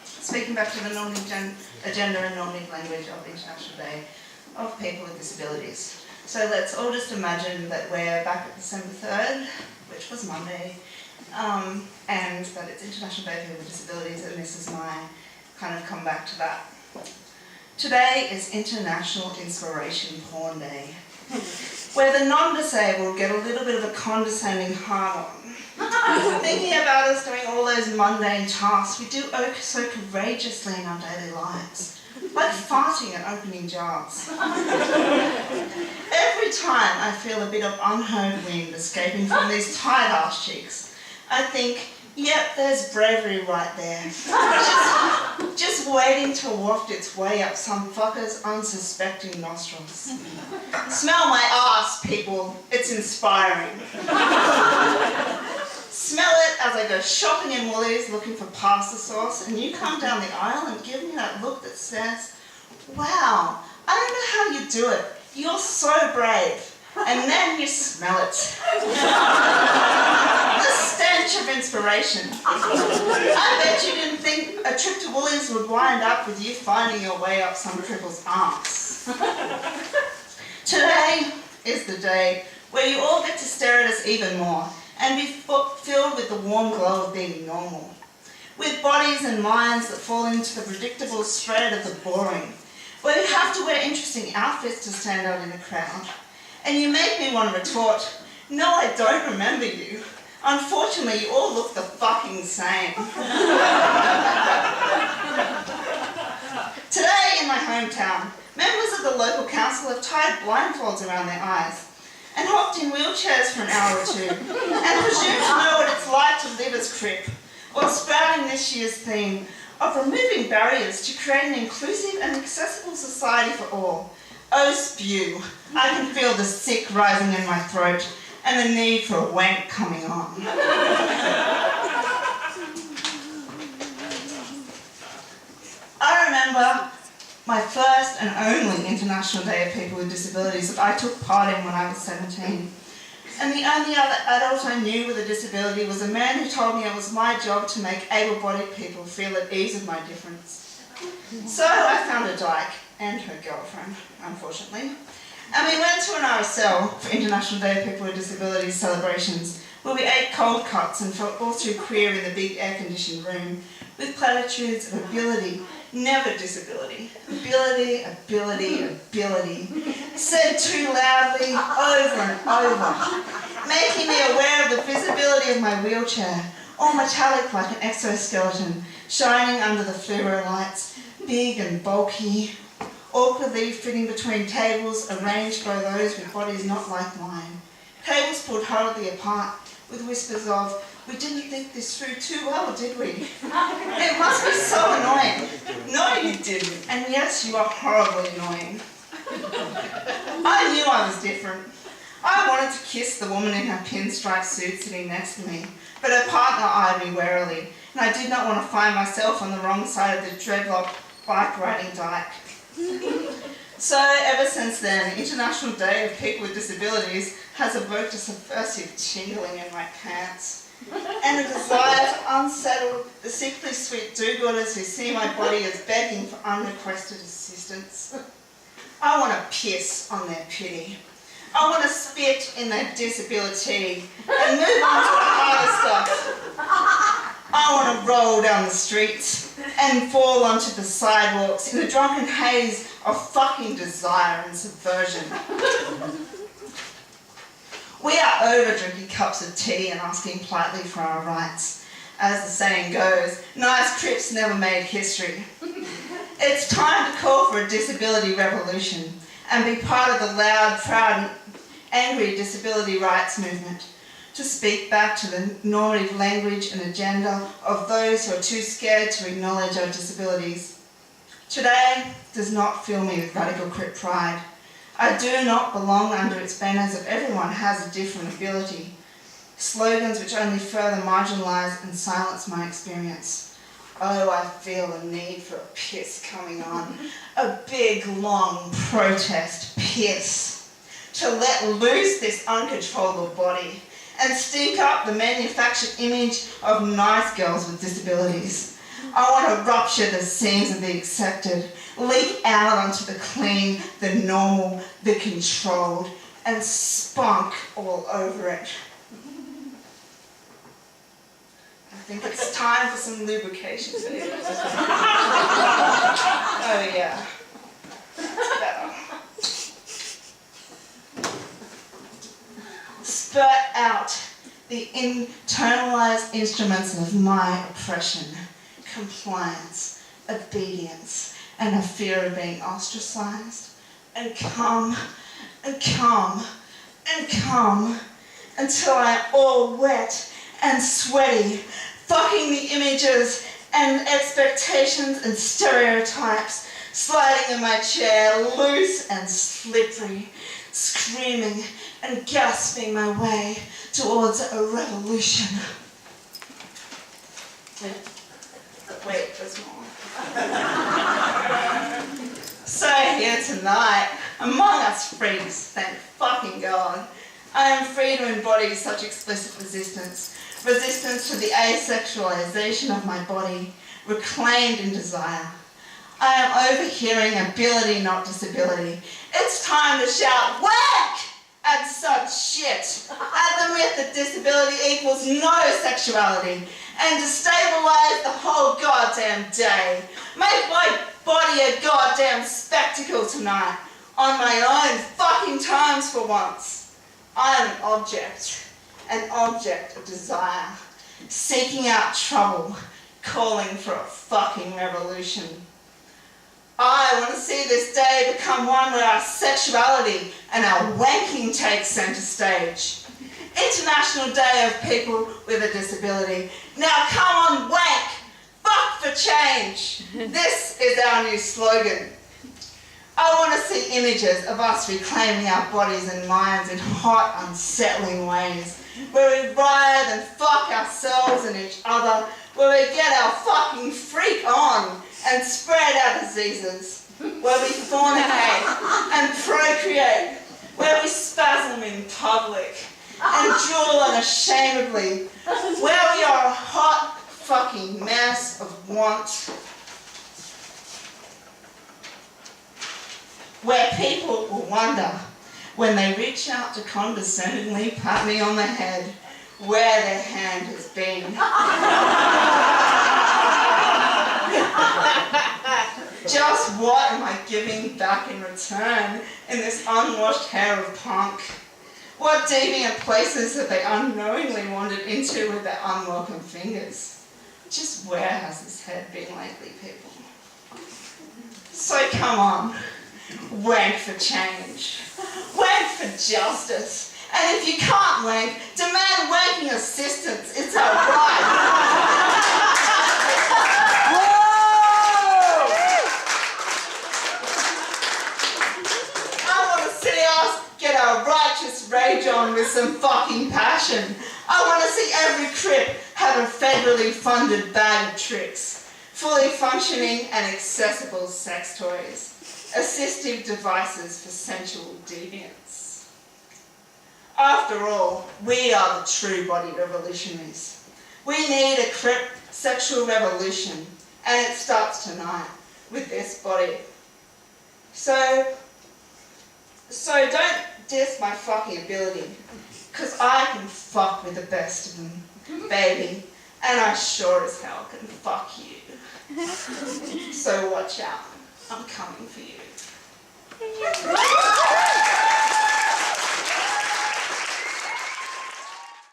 Speaking back to the normative agenda and normative language of International Day of People with Disabilities. So let's all just imagine that we're back at December 3rd, which was Monday, and that it's International Day of People with Disabilities, and this is my kind of come back to that. Today is International Inspiration Porn Day, where the non-disabled get a little bit of a condescending hard-on. Thinking about us doing all those mundane tasks we do so courageously in our daily lives, like farting and opening jars. Every time I feel a bit of unheard wind escaping from these tight ass cheeks, I think, yep, there's bravery right there. Just waiting to waft its way up some fucker's unsuspecting nostrils. Smell my ass, people. It's inspiring. Smell it as I go shopping in Woolies looking for pasta sauce, and you come down the aisle and give me that look that says, wow, I don't know how you do it. You're so brave. And then you smell it. The stench of inspiration. I bet you didn't think a trip to Woolies would wind up with you finding your way up some cripple's arse. Today is the day where you all get to stare at us even more and be filled with the warm glow of being normal. With bodies and minds that fall into the predictable straight of the boring, where you have to wear interesting outfits to stand out in a crowd. And you make me want to retort, no, I don't remember you. Unfortunately, you all look the fucking same. Today in my hometown, members of the local council have tied blindfolds around their eyes and hopped in wheelchairs for an hour or two and presume to know what it's like to live as Crip, while spouting this year's theme of removing barriers to create an inclusive and accessible society for all. Oh, spew. I can feel the sick rising in my throat and the need for a wank coming on. I remember my first and only International Day of People with Disabilities that I took part in when I was 17. And the only other adult I knew with a disability was a man who told me it was my job to make able-bodied people feel at ease with my difference. So I found a dyke and her girlfriend, unfortunately. And we went to an RSL for International Day of People with Disabilities celebrations, where we ate cold cuts and felt all too queer in the big air-conditioned room, with platitudes of ability, never disability. Ability, ability, ability. Said too loudly, over and over, making me aware of the visibility of my wheelchair, all metallic like an exoskeleton, shining under the fluoro lights, big and bulky, awkwardly fitting between tables arranged by those with bodies not like mine. Tables pulled hurriedly apart with whispers of, we didn't think this through too well, did we? It must be so annoying. No, you didn't. And yes, you are horribly annoying. I knew I was different. I wanted to kiss the woman in her pinstripe suit sitting next to me, but her partner eyed me warily, and I did not want to find myself on the wrong side of the dreadlock bike riding dyke. So ever since then, International Day of People with Disabilities has evoked a subversive tingling in my pants and a desire to unsettle the sickly sweet do-gooders who see my body as begging for unrequested assistance. I want to piss on their pity. I want to spit in their disability and move on to the harder stuff. I want to roll down the streets and fall onto the sidewalks in a drunken haze of fucking desire and subversion. We are over drinking cups of tea and asking politely for our rights. As the saying goes, nice Crips never made history. It's time to call for a disability revolution and be part of the loud, proud and angry disability rights movement. To speak back to the normative language and agenda of those who are too scared to acknowledge our disabilities. Today does not fill me with radical Crip pride. I do not belong under its banners of everyone has a different ability, slogans which only further marginalise and silence my experience. Oh, I feel a need for a piss coming on, a big, long protest piss, to let loose this uncontrollable body and stink up the manufactured image of nice girls with disabilities. I want to rupture the seams of the accepted, leak out onto the clean, the normal, the controlled, and spunk all over it. I think it's time for some lubrication. Oh yeah, that's better. Spurt out the internalized instruments of my oppression, compliance, obedience, and a fear of being ostracized, and come, and come, and come, until I am all wet and sweaty, fucking the images and expectations and stereotypes, sliding in my chair, loose and slippery, screaming and gasping my way towards a revolution. Wait, there's more. So here tonight, among us freaks, thank fucking God, I am free to embody such explicit resistance to the asexualization of my body, reclaimed in desire. I am overhearing ability, not disability. It's time to shout, whack! At such shit, at the myth that disability equals no sexuality, and to stabilize the whole goddamn day. Make my body a goddamn spectacle tonight, on my own fucking terms for once. I am an object of desire, seeking out trouble, calling for a fucking revolution. I want to see this day become one where our sexuality and our wanking take centre stage. International Day of People with a Disability. Now come on, wank! Fuck for change! This is our new slogan. I want to see images of us reclaiming our bodies and minds in hot, unsettling ways, where we writhe and fuck ourselves and each other, where we get our fucking freak on and spread our diseases, where we fornicate and procreate, where we spasm in public and drool unashamedly, where we are a hot fucking mess of want, where people will wonder when they reach out to condescendingly pat me on the head where their hand has been. Just what am I giving back in return in this unwashed hair of punk? What deviant places have they unknowingly wandered into with their unwelcome fingers? Just where has this head been lately, people? So come on, wank for change, wank for justice. And if you can't wank, demand wanking assistance. It's our right. Get our righteous rage on with some fucking passion. I want to see every crip have a federally funded bag of tricks, fully functioning and accessible sex toys, assistive devices for sensual deviance. After all, we are the true body revolutionaries. We need a crip sexual revolution, and it starts tonight with this body. So don't diss my fucking ability, because I can fuck with the best of them, baby, and I sure as hell can fuck you. So watch out, I'm coming for you.